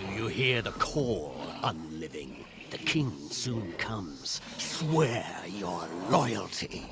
Do you hear the call, unliving? The king soon comes. Swear your loyalty.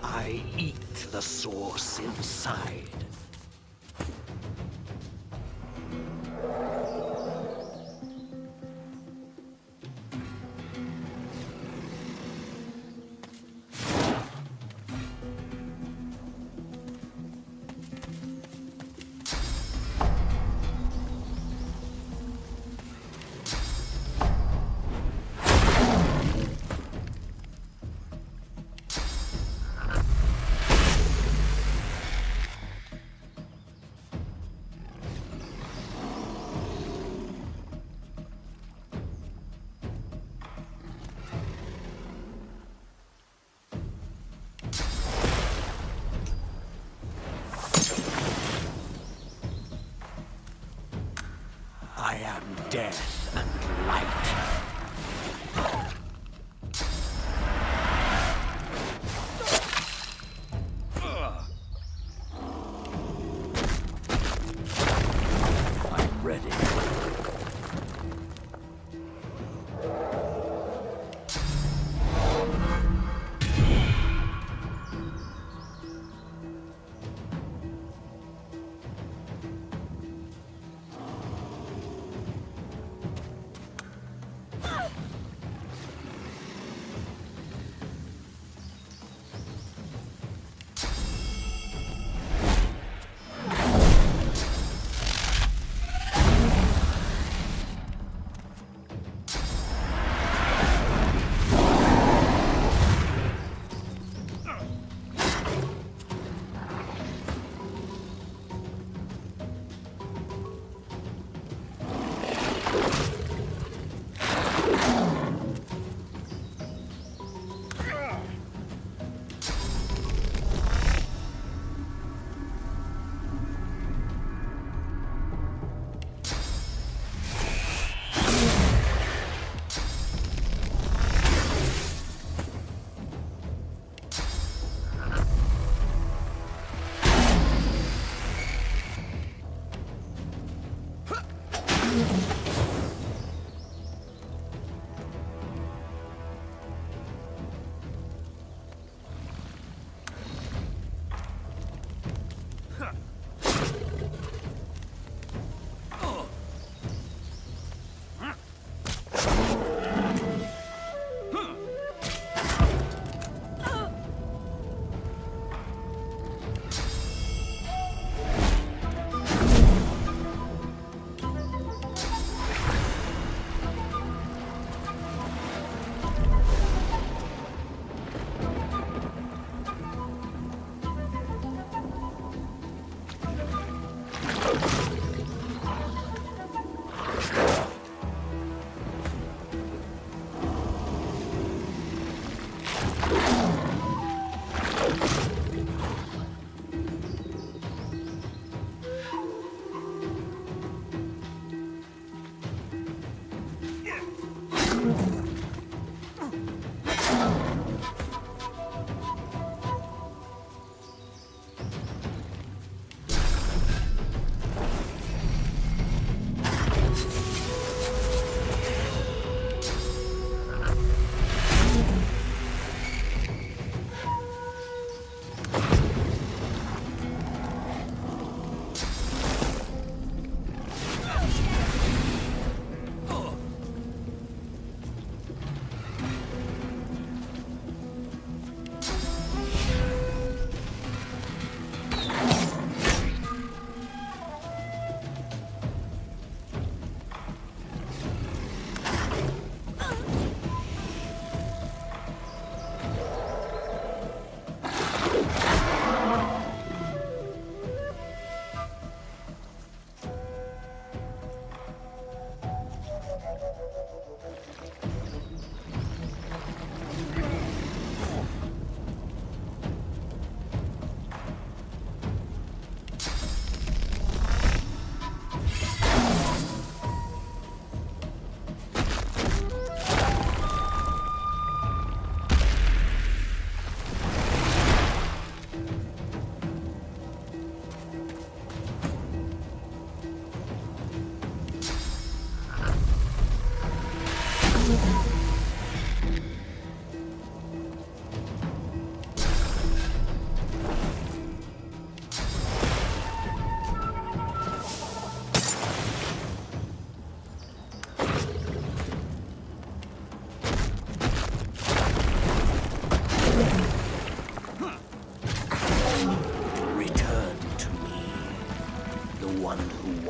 I eat the source inside.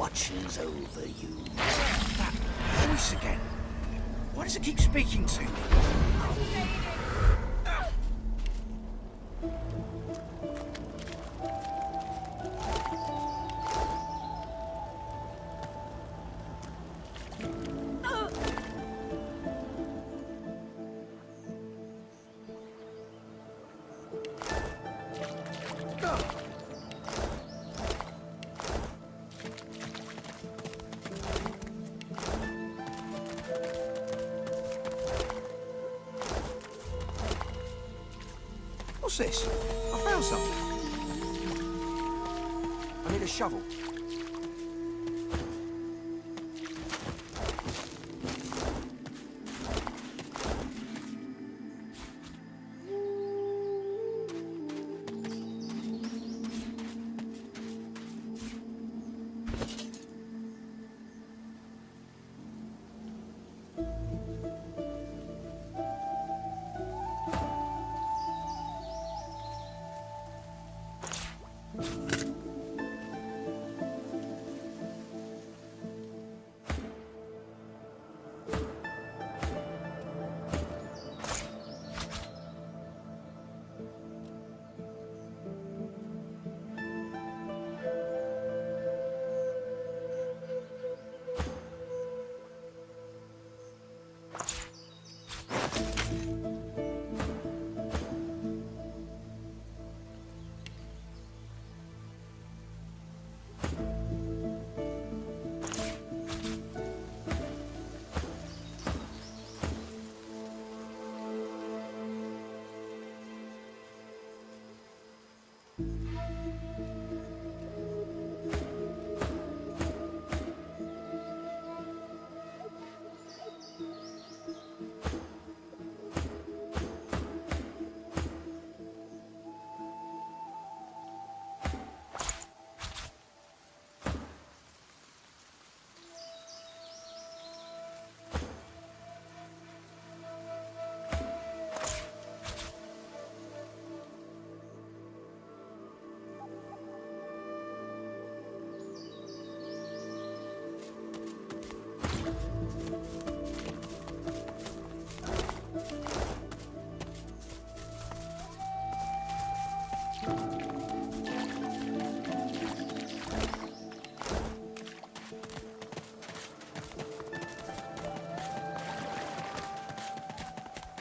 watches over you. That voice again. Why does it keep speaking to me? What's this? I found something. I need a shovel.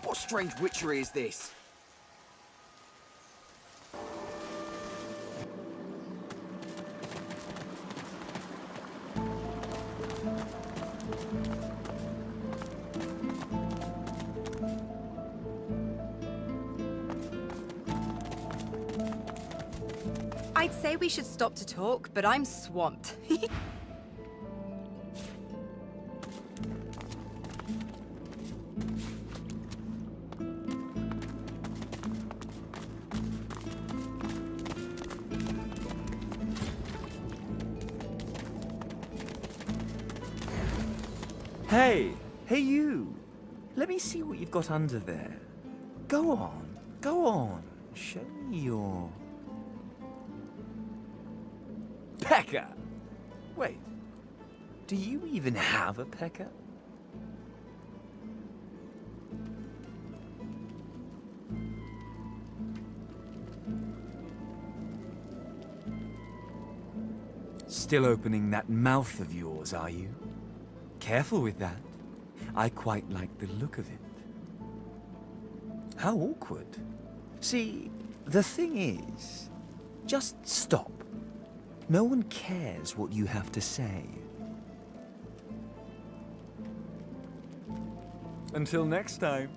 What strange witchery is this? I'd say we should stop to talk, but I'm swamped. Hey, hey you! Let me see what you've got under there. Go on. Show me your... Pecker! Wait, do you even have a pecker? Still opening that mouth of yours, are you? Careful with that. I quite like the look of it. How awkward. See, the thing is, just stop. No one cares what you have to say. Until next time.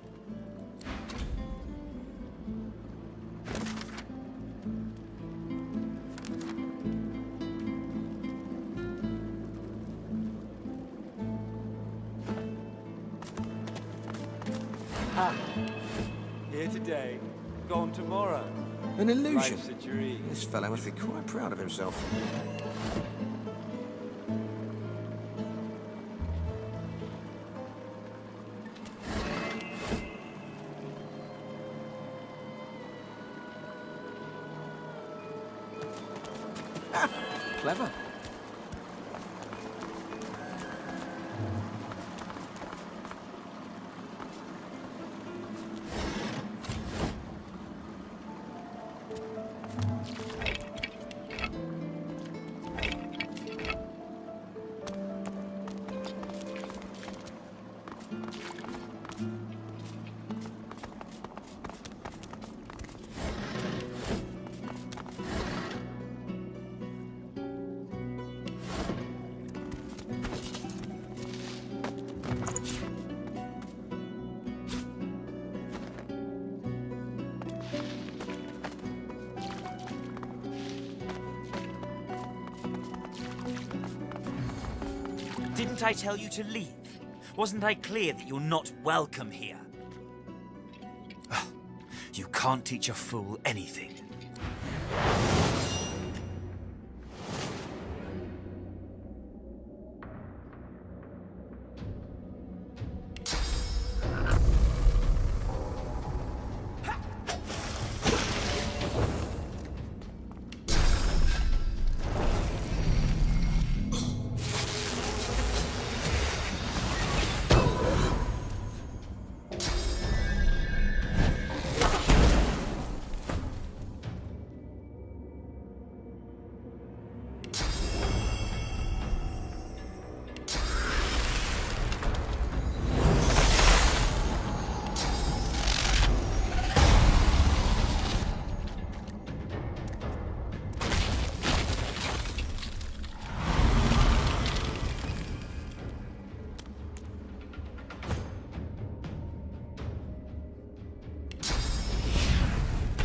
Here today, gone tomorrow. An illusion. Life's a dream. This fellow must be quite proud of himself. Ah, clever. Didn't I tell you to leave? Wasn't I clear that you're not welcome here? You can't teach a fool anything.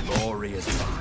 Glory is mine.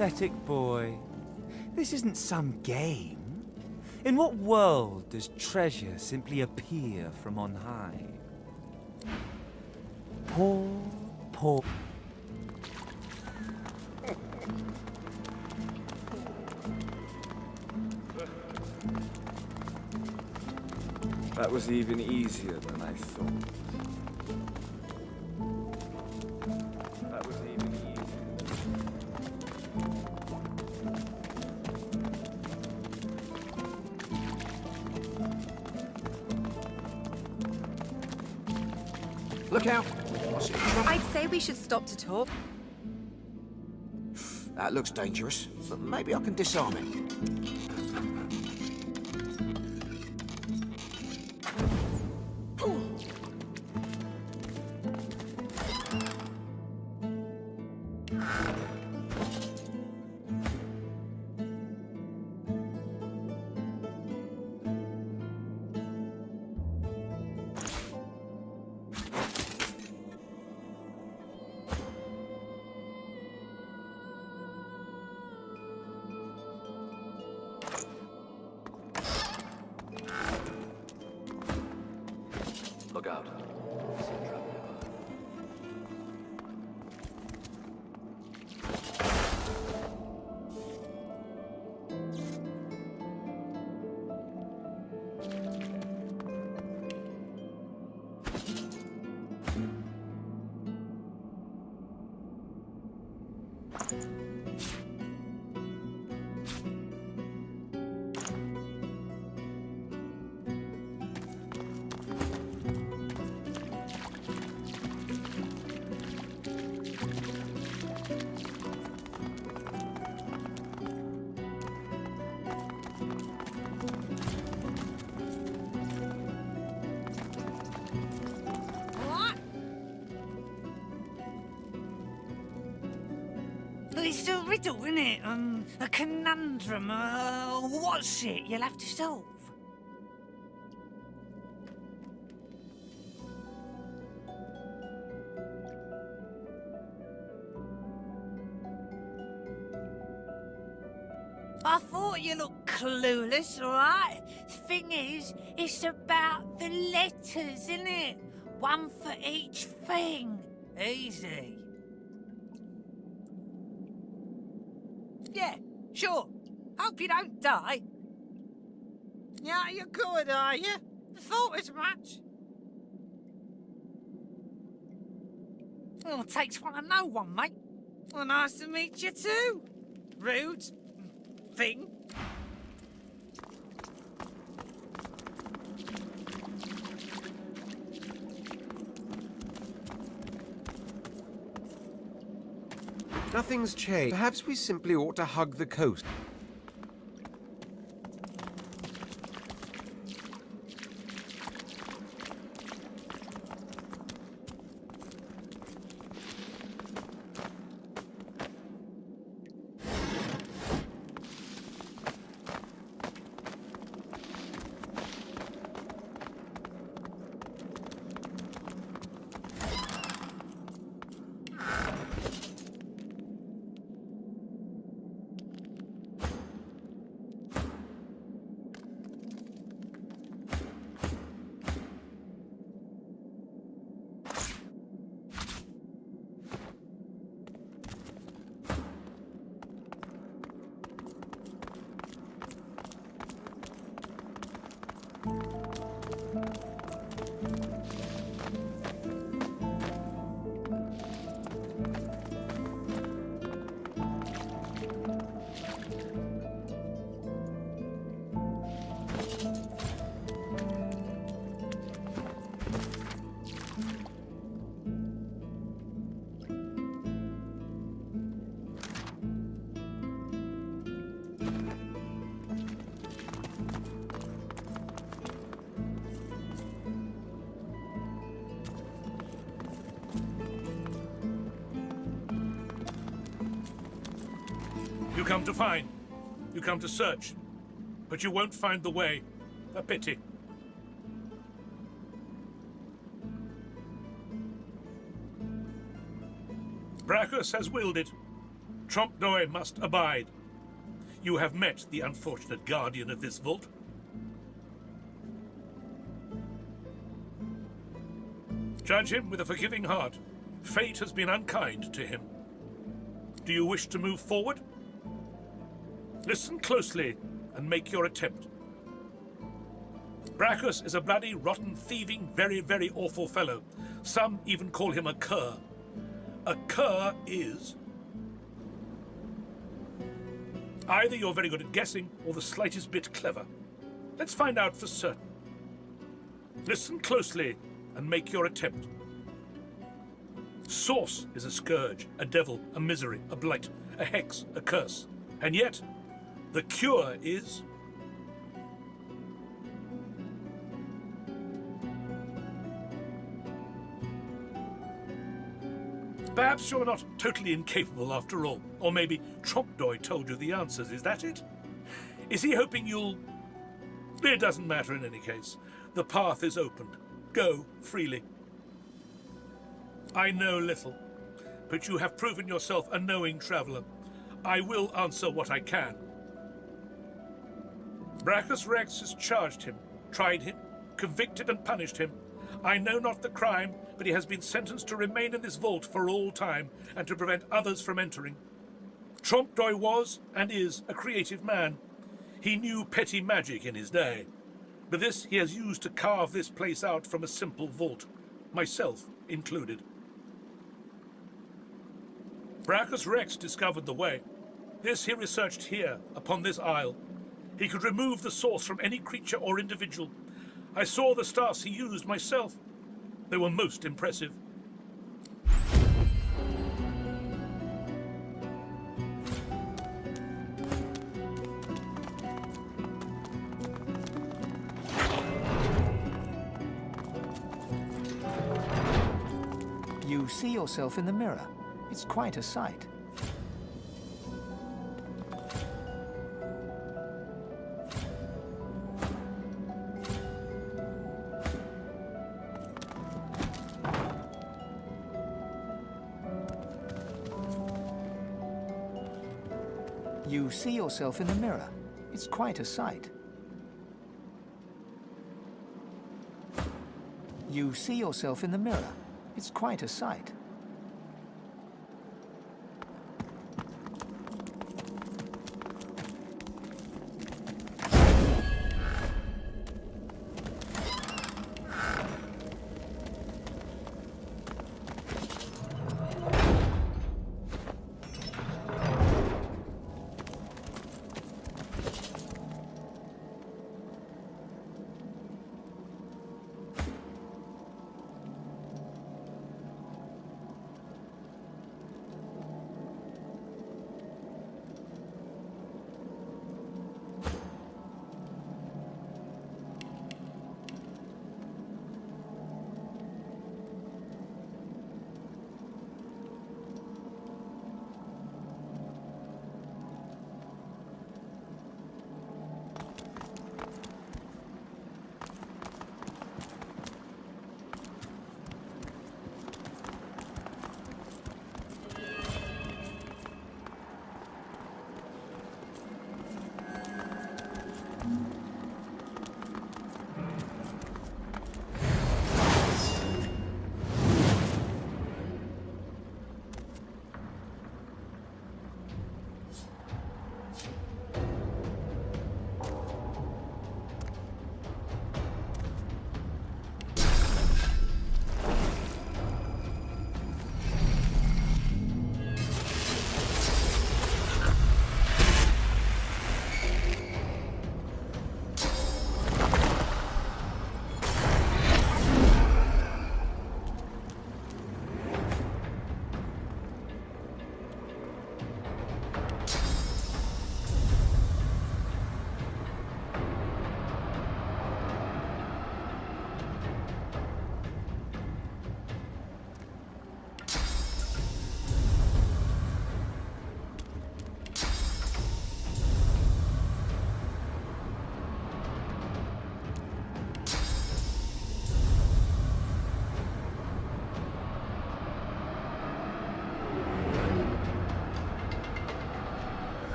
pathetic boy. This isn't some game. In what world does treasure simply appear from on high? Poor. That was even easier than I thought. That was even easier. Look out! I see trouble. I'd say we should stop to talk. That looks dangerous, but maybe I can disarm it. Look out. It's a riddle, isn't it? A conundrum. What's it you'll have to solve? I thought you looked clueless, alright? Thing is, it's about the letters, isn't it? One for each thing. Easy. Yeah, sure. Hope you don't die. Yeah, you're good, are you? Thought as much. Well, it takes one to know one, mate. Well, nice to meet you too. Rude thing. Nothing's changed. Perhaps we simply ought to hug the coast. You come to find. You come to search. But you won't find the way. A pity. Braccus has willed it. Trompdoy must abide. You have met the unfortunate guardian of this vault. Judge him with a forgiving heart. Fate has been unkind to him. Do you wish to move forward? Listen closely and make your attempt. Braccus is a bloody, rotten, thieving, very, very awful fellow. Some even call him a cur. A cur is... either you're very good at guessing or the slightest bit clever. Let's find out for certain. Listen closely and make your attempt. Source is a scourge, a devil, a misery, a blight, a hex, a curse. And yet, the cure is... Perhaps you're not totally incapable after all. Or maybe Trompdoy told you the answers, is that it? Is he hoping you'll... It doesn't matter in any case. The path is opened. Go freely. I know little, but you have proven yourself a knowing traveller. I will answer what I can. Braccus Rex has charged him, tried him, convicted and punished him. I know not the crime, but he has been sentenced to remain in this vault for all time and to prevent others from entering. Trompdoy was and is a creative man. He knew petty magic in his day, but this he has used to carve this place out from a simple vault, myself included. Braccus Rex discovered the way. This he researched here, upon this isle. He could remove the source from any creature or individual. I saw the stars he used myself. They were most impressive. You see yourself in the mirror. It's quite a sight. You see yourself in the mirror. It's quite a sight. You see yourself in the mirror. It's quite a sight.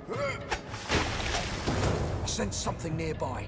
I sense something nearby.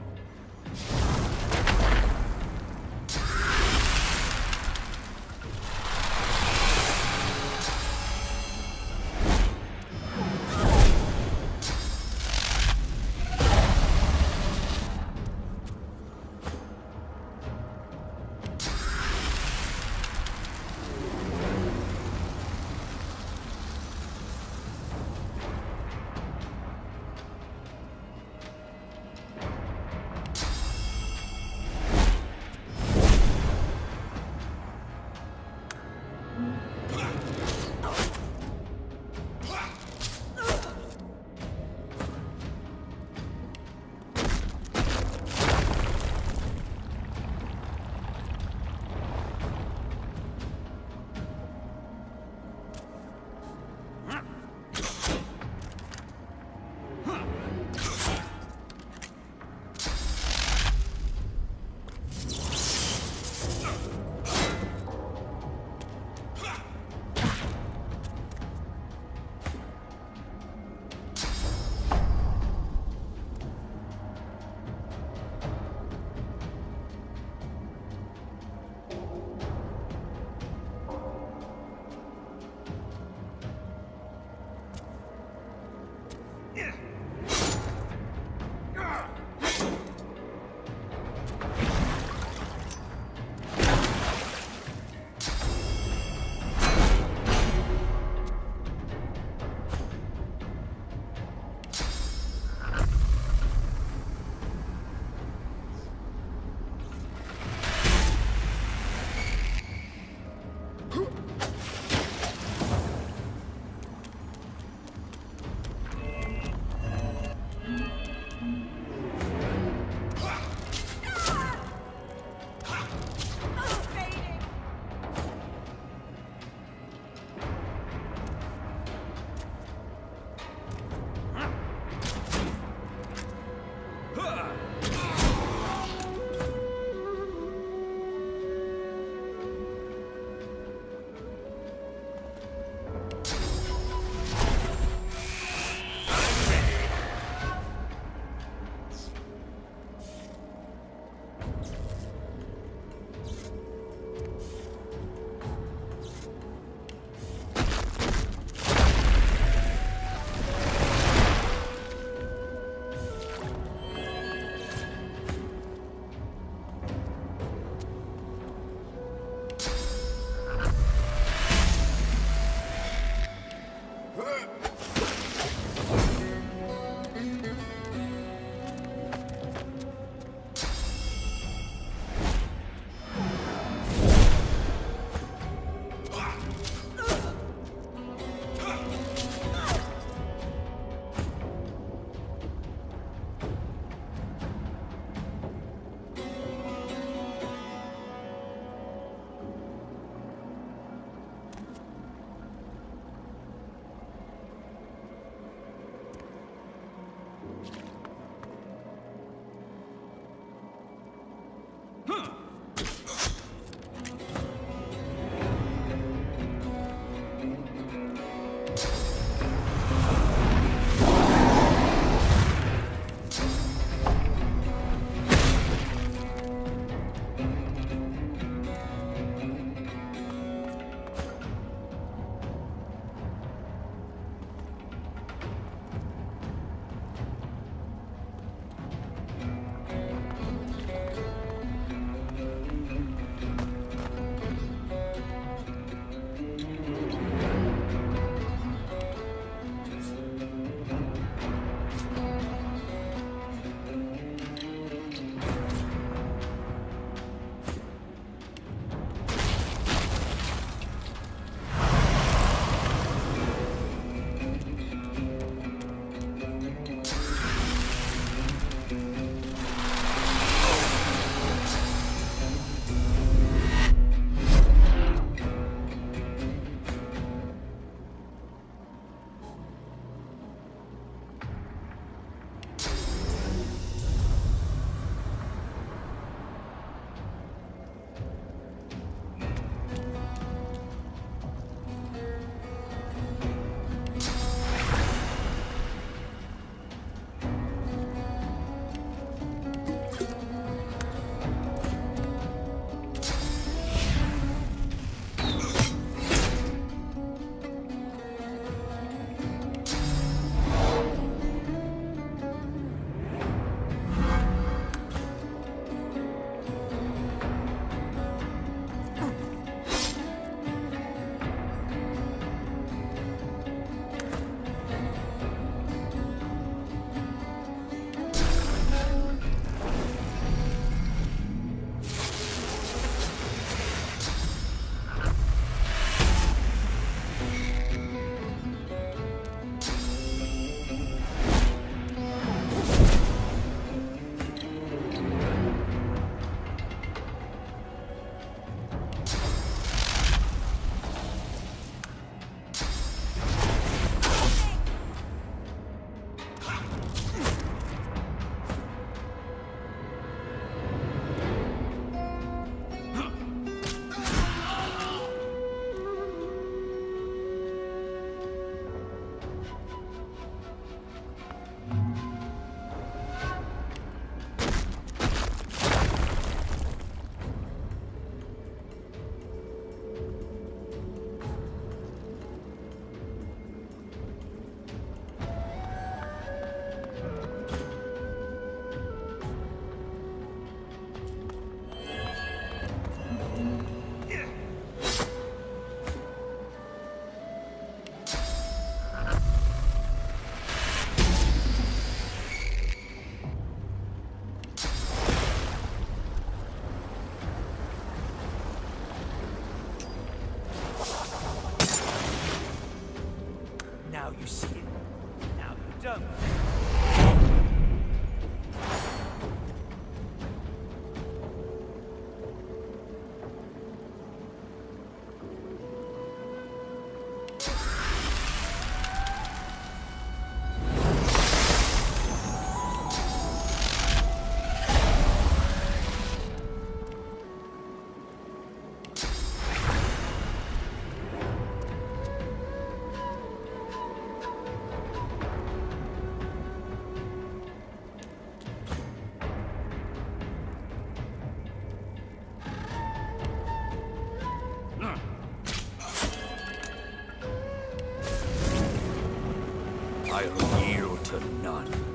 0 to none.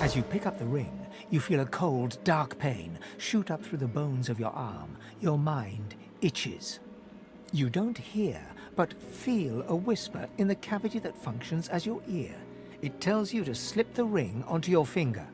As you pick up the ring, you feel a cold, dark pain shoot up through the bones of your arm. Your mind itches. You don't hear, but feel a whisper in the cavity that functions as your ear. It tells you to slip the ring onto your finger.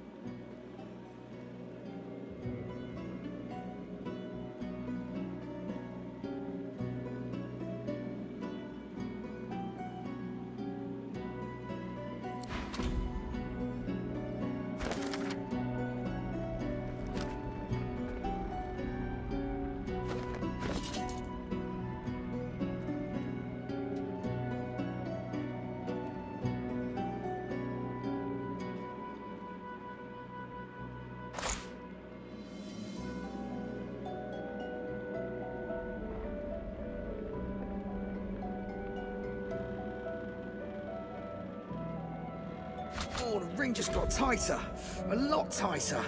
Oh, the ring just got tighter. A lot tighter.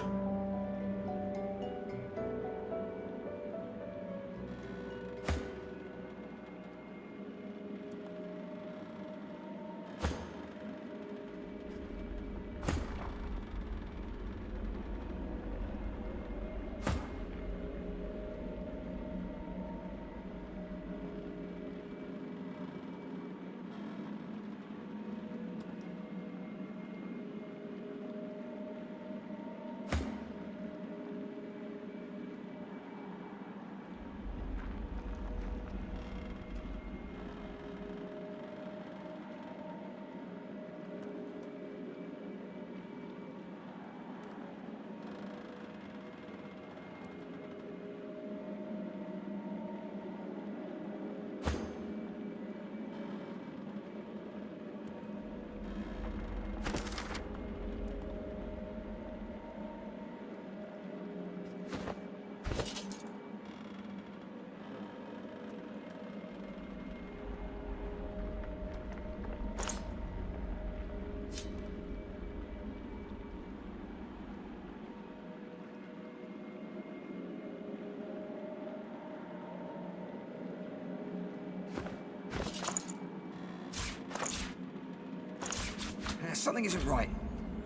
Something isn't right.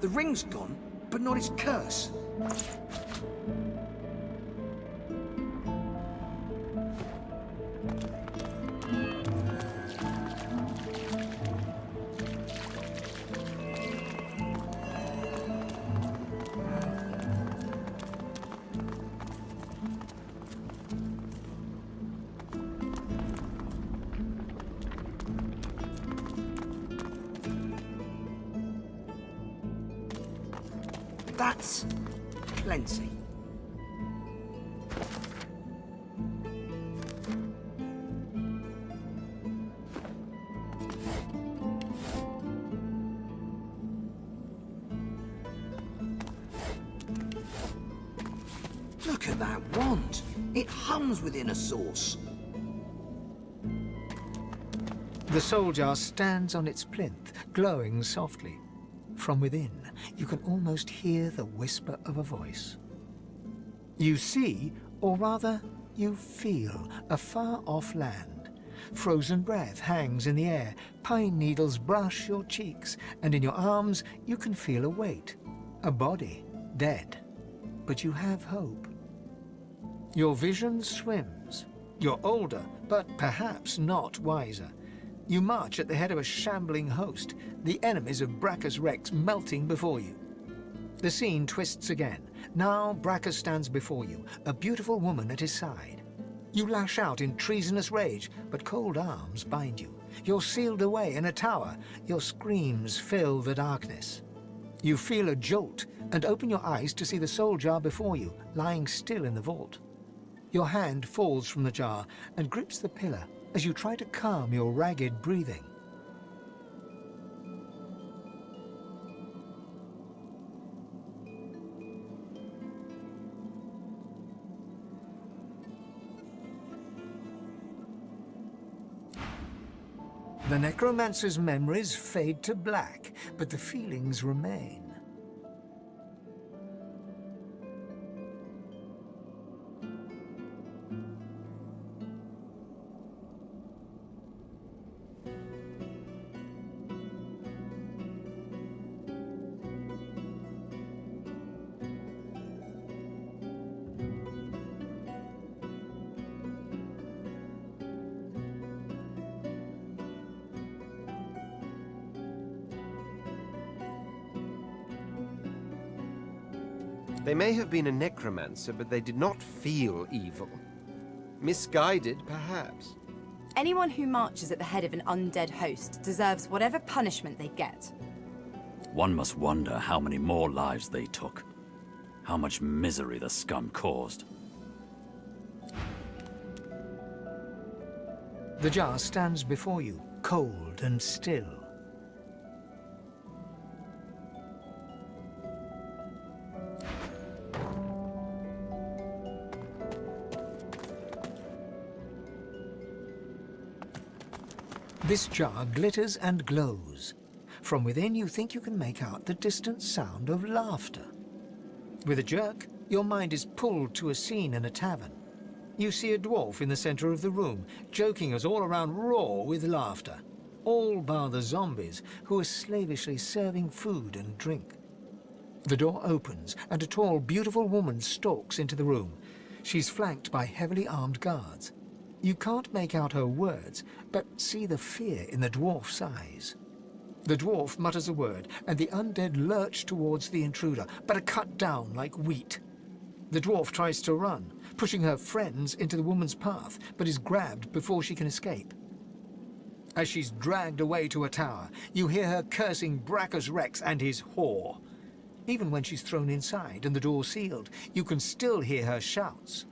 The ring's gone, but not its curse. That's plenty. Look at that wand. It hums within a sauce. The soul jar stands on its plinth, glowing softly. From within, you can almost hear the whisper of a voice. You see, or rather, you feel, a far-off land. Frozen breath hangs in the air, pine needles brush your cheeks, and in your arms you can feel a weight. A body, dead. But you have hope. Your vision swims. You're older, but perhaps not wiser. You march at the head of a shambling host, the enemies of Braccus Rex melting before you. The scene twists again. Now Braccus stands before you, a beautiful woman at his side. You lash out in treasonous rage, but cold arms bind you. You're sealed away in a tower. Your screams fill the darkness. You feel a jolt and open your eyes to see the soul jar before you, lying still in the vault. Your hand falls from the jar and grips the pillar as you try to calm your ragged breathing. The necromancer's memories fade to black, but the feelings remain. They may have been a necromancer, but they did not feel evil. Misguided, perhaps. Anyone who marches at the head of an undead host deserves whatever punishment they get. One must wonder how many more lives they took. How much misery the scum caused. The jar stands before you, cold and still. This jar glitters and glows. From within, you think you can make out the distant sound of laughter. With a jerk, your mind is pulled to a scene in a tavern. You see a dwarf in the center of the room, joking as all around roar with laughter. All bar the zombies, who are slavishly serving food and drink. The door opens, and a tall, beautiful woman stalks into the room. She's flanked by heavily armed guards. You can't make out her words, but see the fear in the dwarf's eyes. The dwarf mutters a word, and the undead lurch towards the intruder, but are cut down like wheat. The dwarf tries to run, pushing her friends into the woman's path, but is grabbed before she can escape. As she's dragged away to a tower, you hear her cursing Braccus Rex and his whore. Even when she's thrown inside and the door sealed, you can still hear her shouts.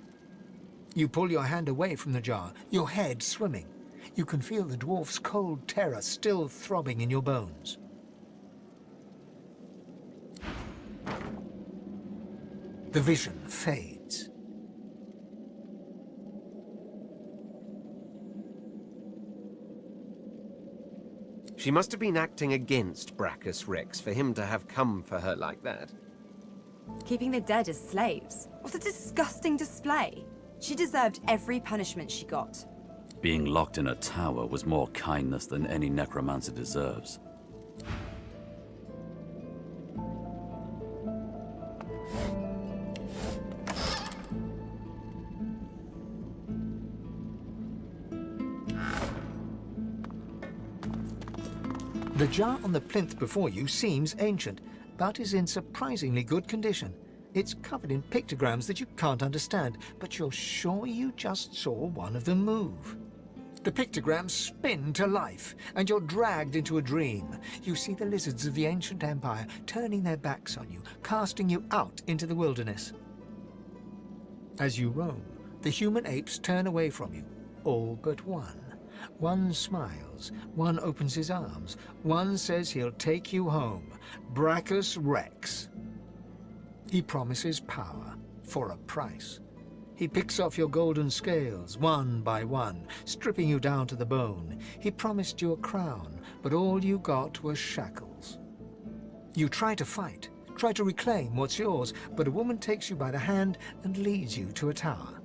You pull your hand away from the jar, your head swimming. You can feel the dwarf's cold terror still throbbing in your bones. The vision fades. She must have been acting against Braccus Rex for him to have come for her like that. Keeping the dead as slaves? What a disgusting display. She deserved every punishment she got. Being locked in a tower was more kindness than any necromancer deserves. The jar on the plinth before you seems ancient, but is in surprisingly good condition. It's covered in pictograms that you can't understand, but you're sure you just saw one of them move. The pictograms spin to life, and you're dragged into a dream. You see the lizards of the ancient empire turning their backs on you, casting you out into the wilderness. As you roam, the human apes turn away from you, all but one. One smiles, one opens his arms, one says he'll take you home. Braccus Rex. He promises power for a price. He picks off your golden scales, one by one, stripping you down to the bone. He promised you a crown, but all you got was shackles. You try to fight, try to reclaim what's yours, but a woman takes you by the hand and leads you to a tower.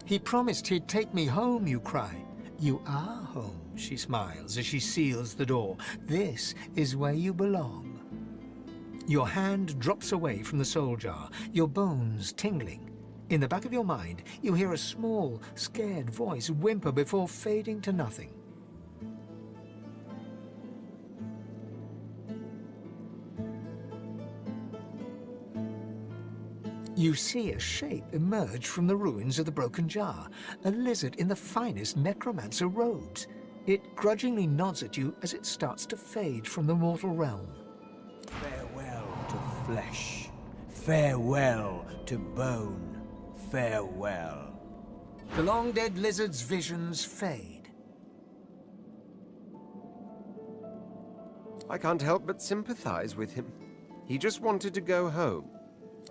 He promised he'd take me home, you cry. You are home, she smiles as she seals the door. This is where you belong. Your hand drops away from the soul jar, your bones tingling. In the back of your mind, you hear a small, scared voice whimper before fading to nothing. You see a shape emerge from the ruins of the broken jar, a lizard in the finest necromancer robes. It grudgingly nods at you as it starts to fade from the mortal realm. Farewell to flesh. Farewell to bone. Farewell. The long-dead lizard's visions fade. I can't help but sympathize with him. He just wanted to go home.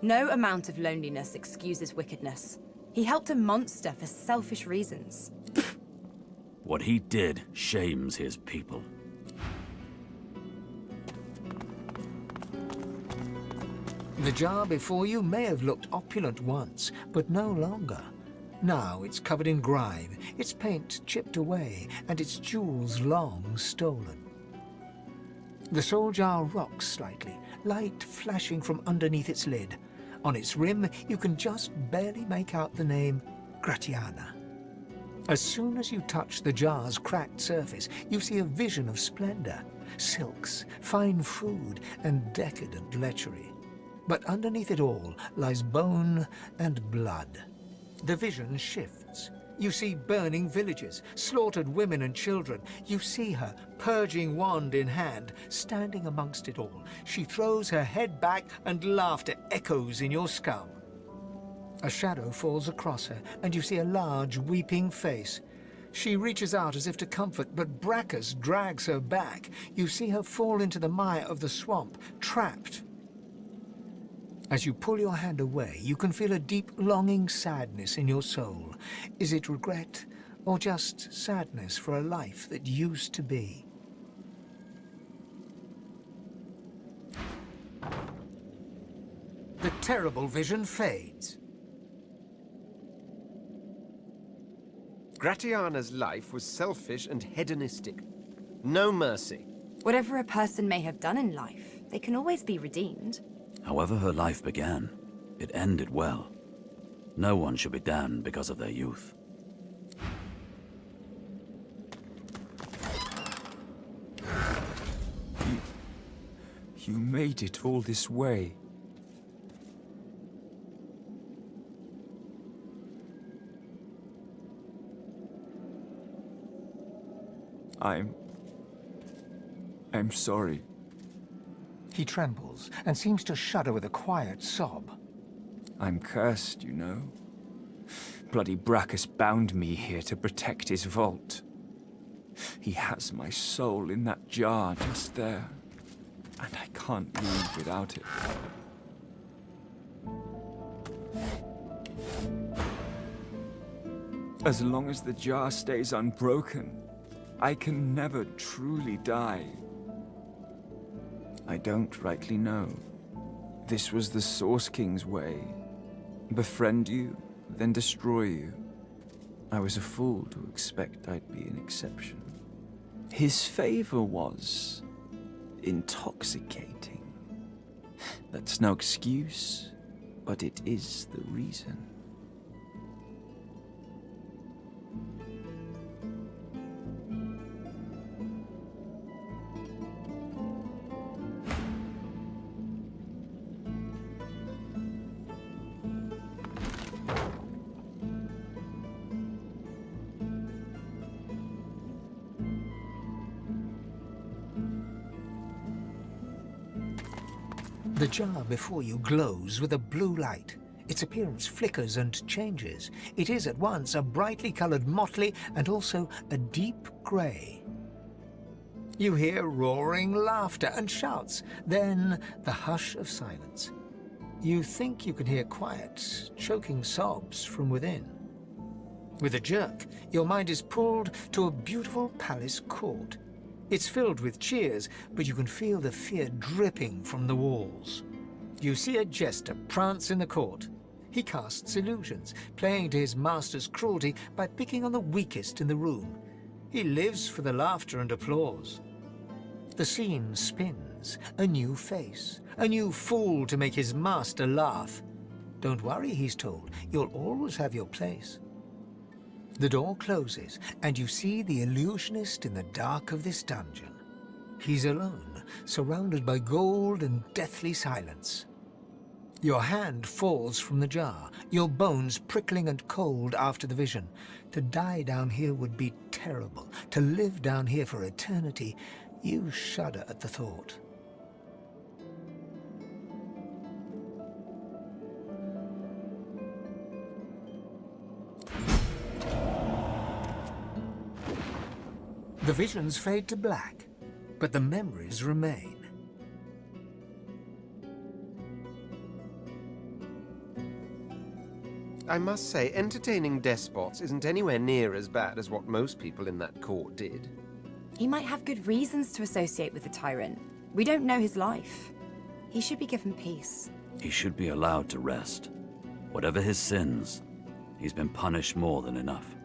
No amount of loneliness excuses wickedness. He helped a monster for selfish reasons. What he did shames his people. The jar before you may have looked opulent once, but no longer. Now it's covered in grime, its paint chipped away, and its jewels long stolen. The soul jar rocks slightly, light flashing from underneath its lid. On its rim, you can just barely make out the name Gratiana. As soon as you touch the jar's cracked surface, you see a vision of splendor, silks, fine food, and decadent lechery. But underneath it all lies bone and blood. The vision shifts. You see burning villages, slaughtered women and children. You see her, purging wand in hand, standing amongst it all. She throws her head back and laughter echoes in your skull. A shadow falls across her, and you see a large, weeping face. She reaches out as if to comfort, but Braccus drags her back. You see her fall into the mire of the swamp, trapped. As you pull your hand away, you can feel a deep, longing sadness in your soul. Is it regret, or just sadness for a life that used to be? The terrible vision fades. Gratiana's life was selfish and hedonistic. No mercy. Whatever a person may have done in life, they can always be redeemed. However her life began, it ended well. No one should be damned because of their youth. You made it all this way. I'm sorry. He trembles and seems to shudder with a quiet sob. I'm cursed, you know. Bloody Braccus bound me here to protect his vault. He has my soul in that jar just there, and I can't leave without it. As long as the jar stays unbroken, I can never truly die. I don't rightly know. This was the Source King's way. Befriend you, then destroy you. I was a fool to expect I'd be an exception. His favor was intoxicating. That's no excuse, but it is the reason. The jar before you glows with a blue light. Its appearance flickers and changes. It is at once a brightly coloured motley and also a deep grey. You hear roaring laughter and shouts, then the hush of silence. You think you can hear quiet, choking sobs from within. With a jerk, your mind is pulled to a beautiful palace court. It's filled with cheers, but you can feel the fear dripping from the walls. You see a jester prance in the court. He casts illusions, playing to his master's cruelty by picking on the weakest in the room. He lives for the laughter and applause. The scene spins, a new face, a new fool to make his master laugh. Don't worry, he's told, you'll always have your place. The door closes, and you see the illusionist in the dark of this dungeon. He's alone, surrounded by gold and deathly silence. Your hand falls from the jar, your bones prickling and cold after the vision. To die down here would be terrible. To live down here for eternity, you shudder at the thought. The visions fade to black, but the memories remain. I must say, entertaining despots isn't anywhere near as bad as what most people in that court did. He might have good reasons to associate with the tyrant. We don't know his life. He should be given peace. He should be allowed to rest. Whatever his sins, he's been punished more than enough.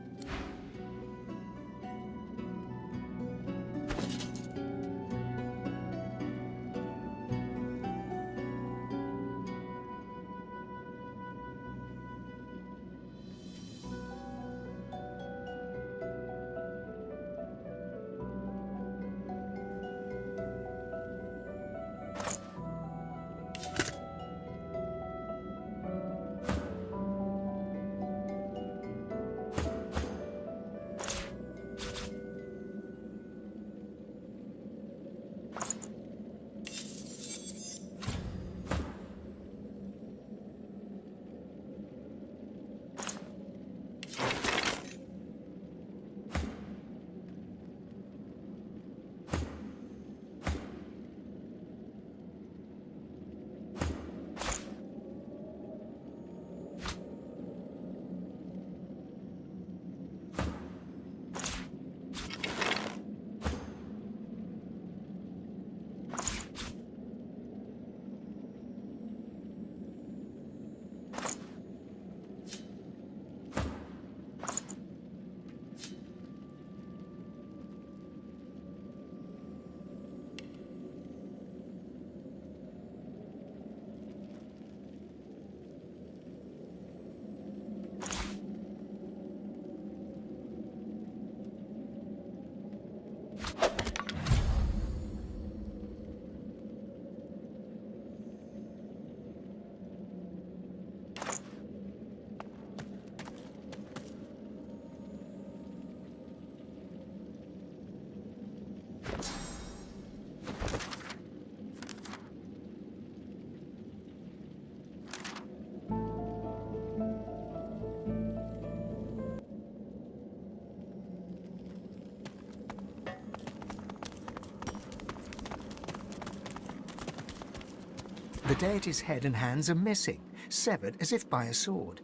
The deity's head and hands are missing, severed as if by a sword.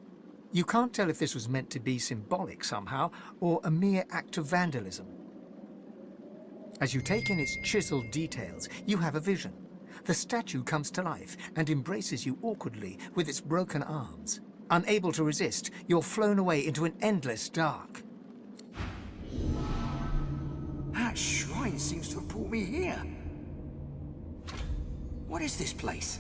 You can't tell if this was meant to be symbolic somehow, or a mere act of vandalism. As you take in its chiseled details, you have a vision. The statue comes to life and embraces you awkwardly with its broken arms. Unable to resist, you're flown away into an endless dark. That shrine seems to have brought me here. What is this place?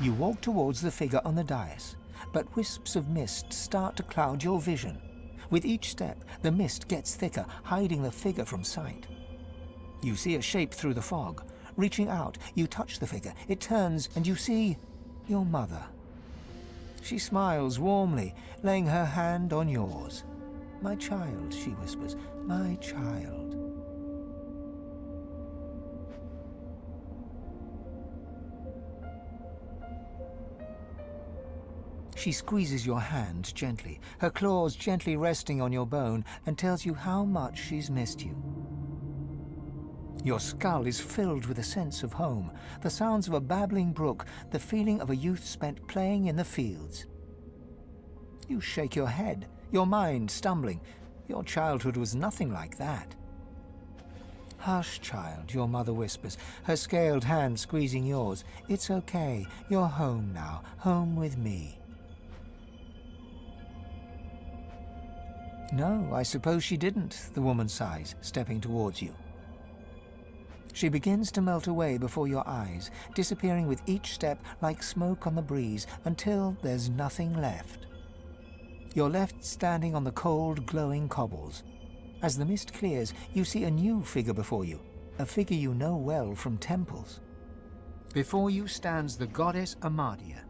You walk towards the figure on the dais, but wisps of mist start to cloud your vision. With each step, the mist gets thicker, hiding the figure from sight. You see a shape through the fog. Reaching out, you touch the figure. It turns, and you see your mother. She smiles warmly, laying her hand on yours. "My child," she whispers, "my child." She squeezes your hand gently, her claws gently resting on your bone, and tells you how much she's missed you. Your skull is filled with a sense of home, the sounds of a babbling brook, the feeling of a youth spent playing in the fields. You shake your head, your mind stumbling. Your childhood was nothing like that. "Hush, child," your mother whispers, her scaled hand squeezing yours. "It's okay. You're home now, home with me." "No, I suppose she didn't," the woman sighs, stepping towards you. She begins to melt away before your eyes, disappearing with each step like smoke on the breeze, until there's nothing left. You're left standing on the cold, glowing cobbles. As the mist clears, you see a new figure before you, a figure you know well from temples. Before you stands the goddess Amadia.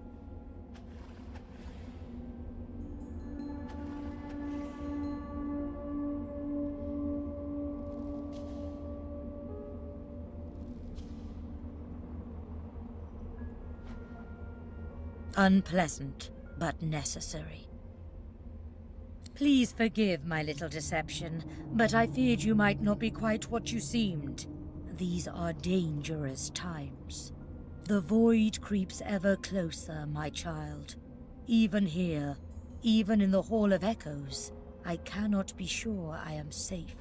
Unpleasant, but necessary. Please forgive my little deception, but I feared you might not be quite what you seemed. These are dangerous times. The void creeps ever closer, my child. Even here, even in the Hall of Echoes, I cannot be sure I am safe.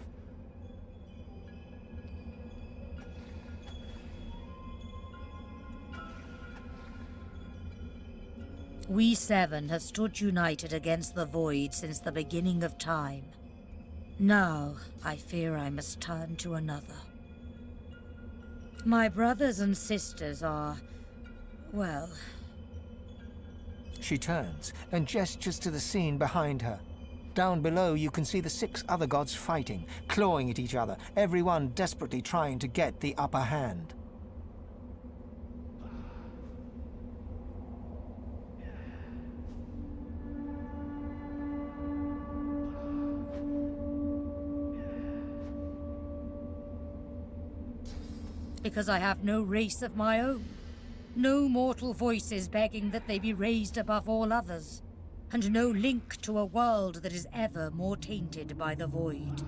We seven have stood united against the void since the beginning of time. Now, I fear I must turn to another. My brothers and sisters are, well... She turns and gestures to the scene behind her. Down below, you can see the 6 other gods fighting, clawing at each other, everyone desperately trying to get the upper hand. Because I have no race of my own. No mortal voices begging that they be raised above all others. And no link to a world that is ever more tainted by the void.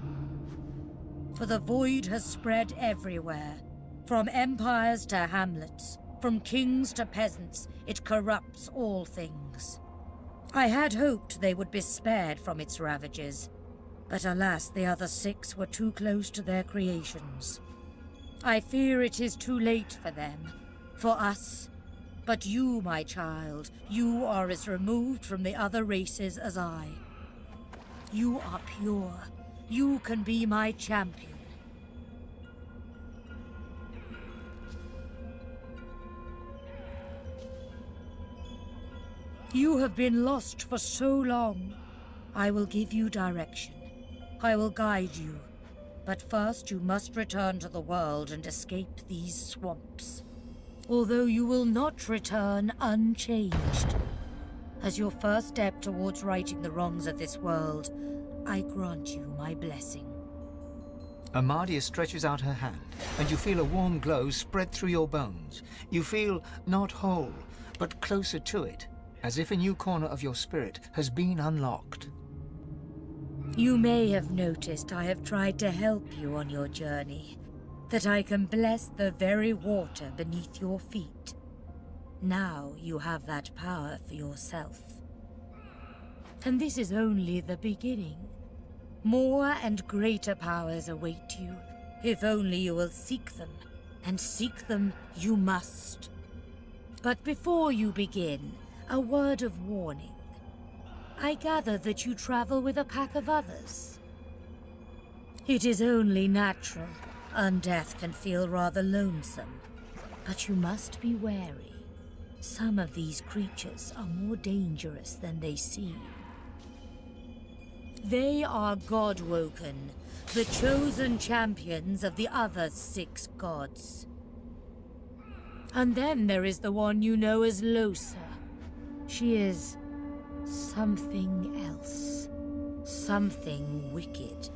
For the void has spread everywhere. From empires to hamlets, from kings to peasants, it corrupts all things. I had hoped they would be spared from its ravages. But alas, the other 6 were too close to their creations. I fear it is too late for them, for us. But you, my child, you are as removed from the other races as I. You are pure. You can be my champion. You have been lost for so long. I will give you direction. I will guide you. But first you must return to the world and escape these swamps. Although you will not return unchanged. As your first step towards righting the wrongs of this world, I grant you my blessing. Amadia stretches out her hand, and you feel a warm glow spread through your bones. You feel not whole, but closer to it, as if a new corner of your spirit has been unlocked. You may have noticed I have tried to help you on your journey, that I can bless the very water beneath your feet. Now you have that power for yourself. And this is only the beginning. More and greater powers await you, if only you will seek them, and seek them you must. But before you begin, a word of warning. I gather that you travel with a pack of others. It is only natural. Undeath can feel rather lonesome, but you must be wary. Some of these creatures are more dangerous than they seem. They are God-woken, the chosen champions of the other 6 gods. And then there is the one you know as Losa. She is something else. Something wicked.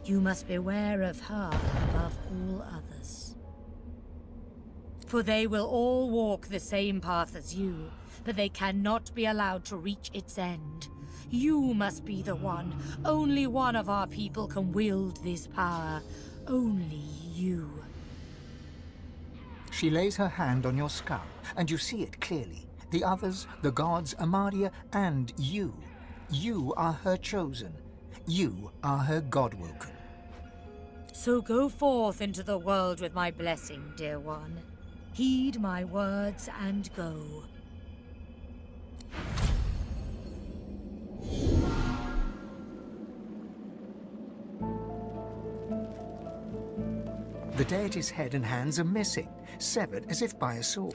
You must beware of her above all others. For they will all walk the same path as you, but they cannot be allowed to reach its end. You must be the one. Only one of our people can wield this power. Only you. She lays her hand on your skull, and you see it clearly. The others, the gods, Amadia, and you. You are her chosen. You are her God-woken. So go forth into the world with my blessing, dear one. Heed my words and go. The deity's head and hands are missing, severed as if by a sword.